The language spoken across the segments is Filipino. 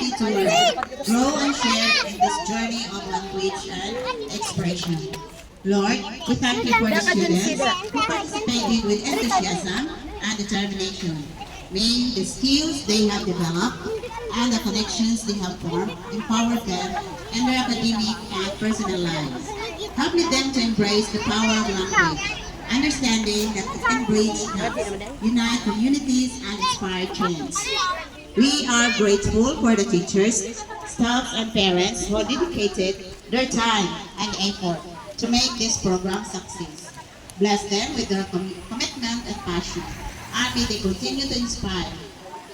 happy to learn, grow, and share in this journey of language and expression. Lord, we thank you for the students who participated with enthusiasm and determination. May the skills they have developed and the connections they have formed empower them in their academic and personal lives. Help them to embrace the power of language, understanding that it can bridge gaps, unite communities, and inspire change. We are grateful for the teachers, staff, and parents who dedicated their time and effort to make this program succeed. Bless them with their commitment and passion, and may they continue to inspire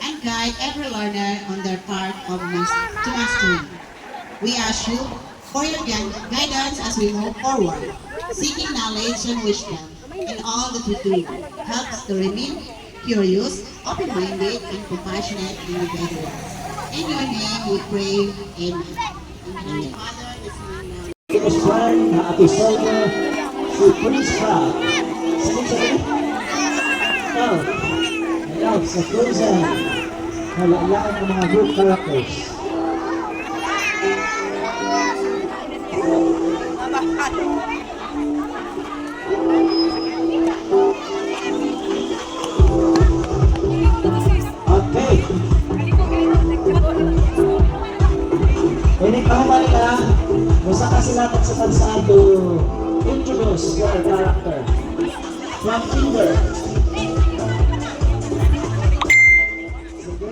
and guide every learner on their path of to mastery. We ask you for your guidance as we move forward, seeking knowledge and wisdom in all that we do. Help us to remain curious, open-minded, and compassionate individuals. In your name we pray, Amen. Amen. Father, the Son, and the Holy Osman na episode si Prince Crab. Sige. Oh, ayaw, sa Frozen. Nalailaan ng mga group characters. Okay. Ini kahuman ka, musa ka sila pagsasal to introduce your character. From Tinder. Sige.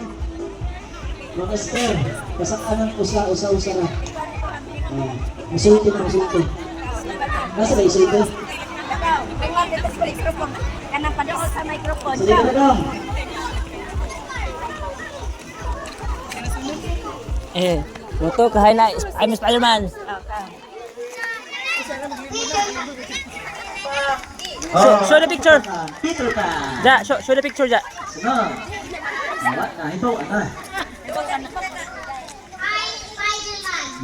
Mga Esther, kasakanan usa-usa na. Musulti na, musulti. Nasa na isulti? May dito sa microphone. Kanang padoon sa microphone. Sige na daw. Foto kahay na I'm Spider-Man. Show the picture. Peter Pan. Ja, show the picture ja. Sunod. Nah, ito, ano?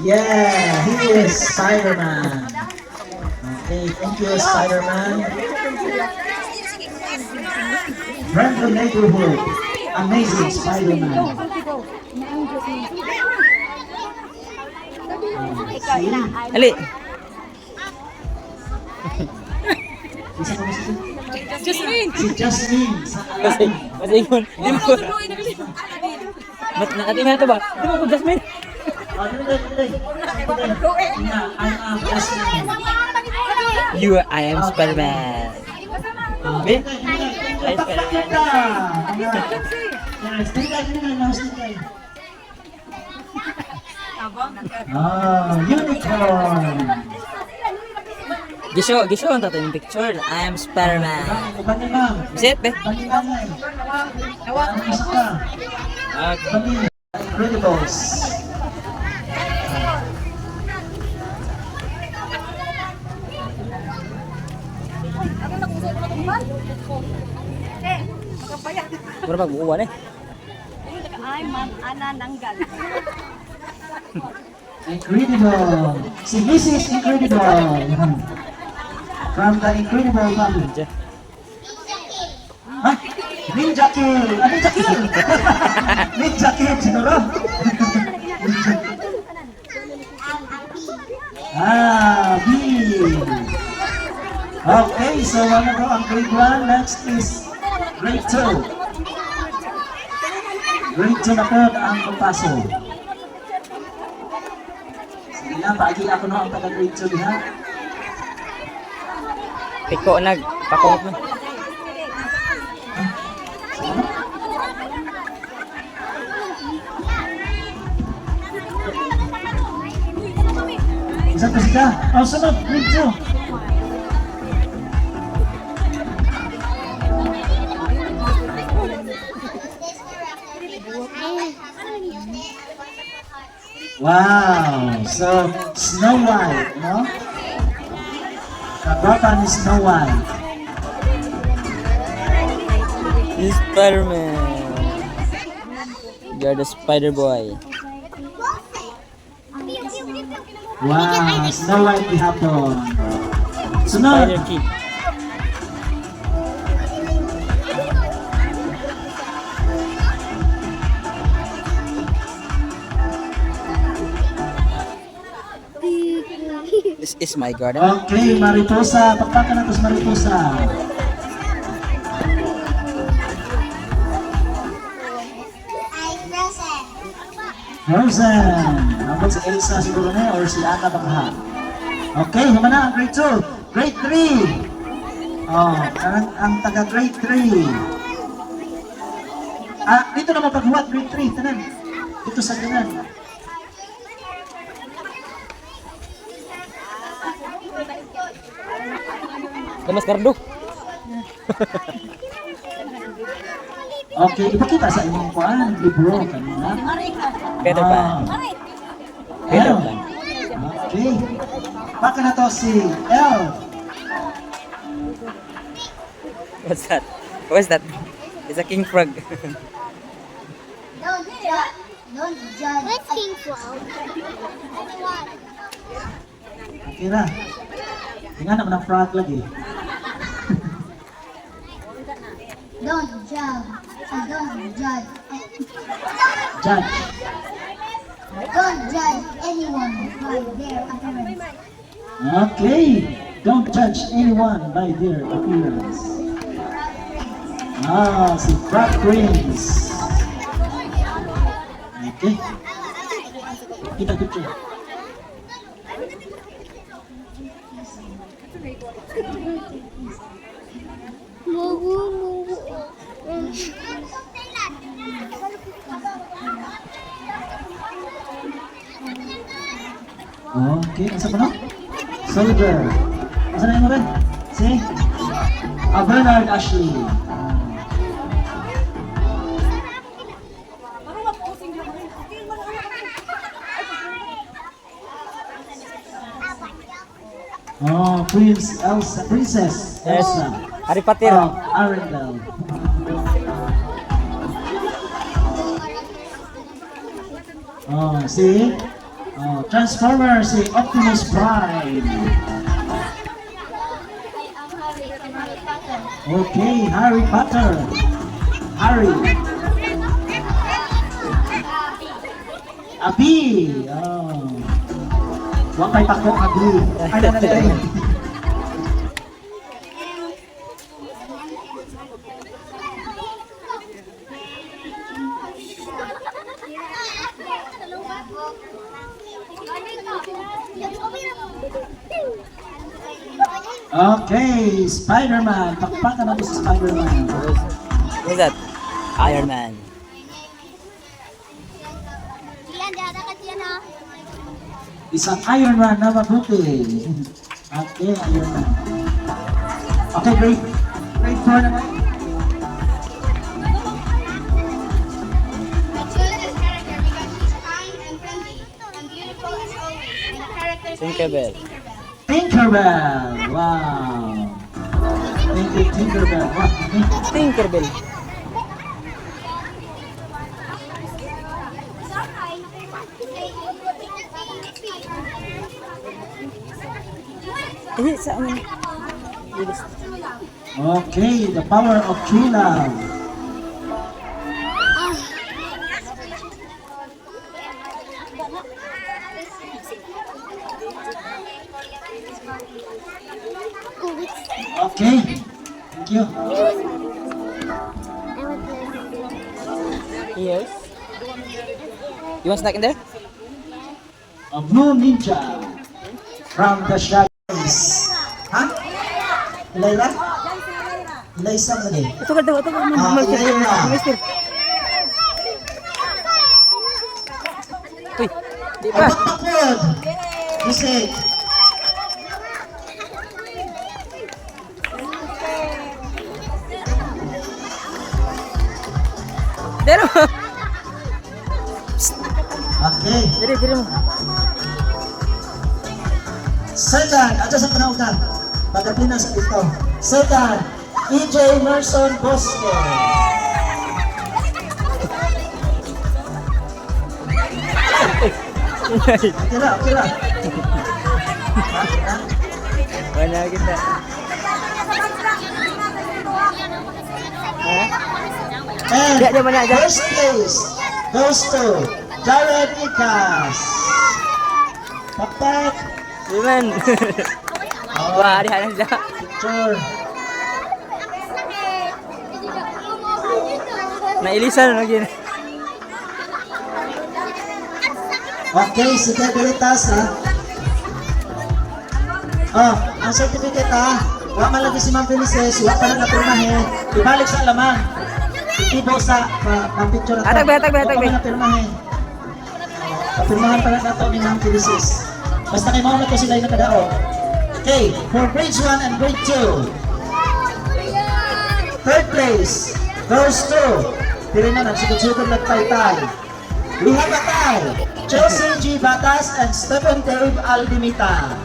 Yeah, he is Spider-Man. Okay, thank you, Spider-Man. Friend of neighborhood. Amazing Spider-Man. Ali. Isa pa ba si Jasmine. Si Jasmine sa Kasi ingon. Di mo. Natin na to ba? Di mo ko Jasmine. I'm Jasmine. I am Spider-Man. Me? I Spider-Man. Unicorn. Gisho ang tato yung picture. I am Spider-Man. Sit be. Incredibles. Mura pa buuwan eh. Ay, Ma'am Ana Nanggal. Incredible. Si Mrs. Incredible. From the Incredible family. Huh? Ninja Kill. Ninja Kill. Ninja Kill siguro. B. Okay, so ano to ang grade 1? Next is grade 2. Grade 2 na po ang pagpasok. Sige lang, paagi ako no ang taga-grade 2 ha. Piko nagpakot mo. Isa pa sila. Oh, sunod, grade 2. Wow! So, Snow White, no? Kagotan is Snow White. Spider-Man. You're the Spider Boy. Wow! Snow White ihapon. Sunod! Spider Kid. This is my garden. Okay, Mariposa. Pakpakan natin sa Mariposa. Frozen. Nabot si Elsa siguro na or si Ana Bangha. Okay, huma na ang grade 2. Grade 3. Oh, ang taga grade 3. Dito na mapaghuwat, grade 3. Tanan. Dito sa tanan. Gamas kardo. Okay, ipakita sa inyong kuan, libro kanina. Peter Pan. Peter L. Pan. Okay. Baka na to si L. What's that? What's that? It's a king frog. Don't judge. Let's king frog. Okay na. Tingnan naman ang frog lagi. Don't judge. Don't judge. Judge. Don't judge anyone by their appearance. Okay. Don't judge anyone by their appearance. Si Frog Prince. Okay. Kita picture. Okay, asa pa no? Soldier. Asa na yung rin? Si? Bernard Ashley. Princess Yes. Elsa. Harry Potter. Arendelle. Si Transformer, si Optimus Prime. Okay, Harry Potter. Harry. Abi. Wakay pako Abi. Ay, na. Okay, Spider-Man. Pakpakan natin sa Spider-Man. What's that? Iron Man. Isang Iron Man na mabuti. Okay, Iron Man. Okay, grade 4 naman. Tinkerbell. Tinkerbell. Wow. Thank you, Tinkerbell. Wow. Tinkerbell. Saan? Okay, the power of true love. Okay, thank you. Yes. You want snack in there? A blue ninja from the shadows. Ha? Ilayla? Ilaysa mo ni? Ito ka daw, ito ka. Ilayla. Uy, di pa. Abot Music. Dero. Okay. Dere mo. Second, ato sa panautan. Pagkapinas ito. Second, EJ Merson Bosque. Okay lang, okay lang. Wala kita. And Dia mana aja? first place goes to Jared Icas. Pakpak, Iman. Wah, di halang siya. Picture. Nailisan lagi. Okay, sige, Veritas ha. Oh, ang certificate ha. Huwag man lagi si Ma'am Felices, huwag pa na napirmahe. Ibalik sa laman. Ibo sa picture na to. Atag, atag, atag, Huwag pa na napirmahe. Papirmahan pa na nato ni Ma'am Felices. Basta kay mga na to sila yung nakadao. Okay, for grades 1 and grade 2. Third place, girls 2. Tiri na, nagsugod-sugod nagtay-tay. We have a tie. Chelsea G. Batas and Stephen Dave Aldimita.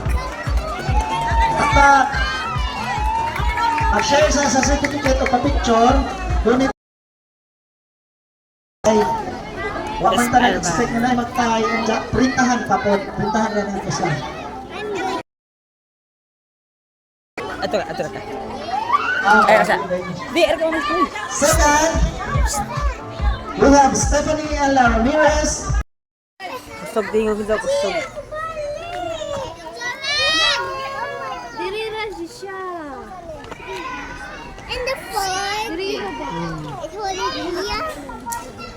Dapat mag-share sa certificate o pa-picture. Donate. Huwag man tayo expect na na mag-tie. Printahan pa po. Printahan lang natin siya. Ato ka. Okay. Ay, asa. Di, erga mo na. Second, we have Stephanie Ella Ramirez. Kusog tingog daw, kusog. Diri ra siya. And the fourth. It's Olivia.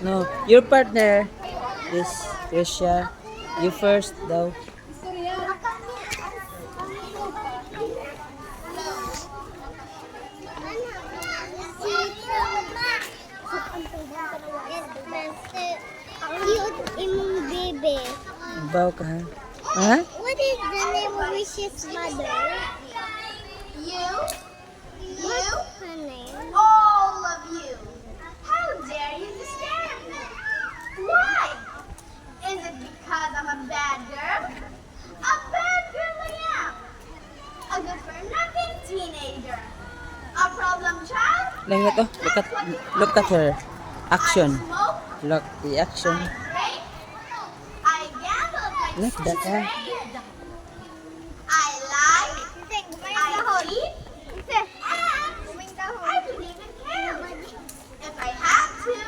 No, your partner is Risha. You first daw. Cute imong baby. Baw ka ha? Ha? What is the name of Rish's mother? You? What's her name? All of you! How dare you to stare at me? Why? Is it because I'm a bad girl? A bad girl I am! A good-for-nothing teenager! A problem child? Lang na to. Look at her. Action. I smoke, Look the action. I drink, I gamble, I Like that ha? I lie, I cheat, and I believe in chaos. If I have to,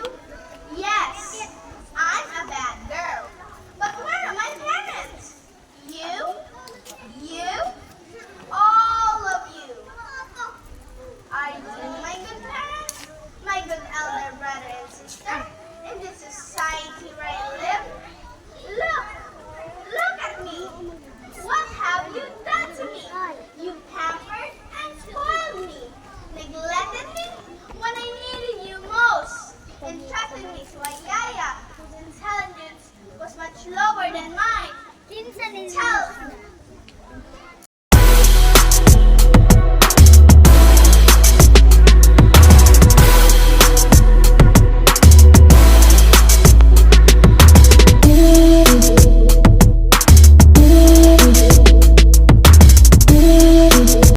yes, I'm a bad girl. But where are my parents? You, all of you. Are you my good parents? My good elder brother and sister?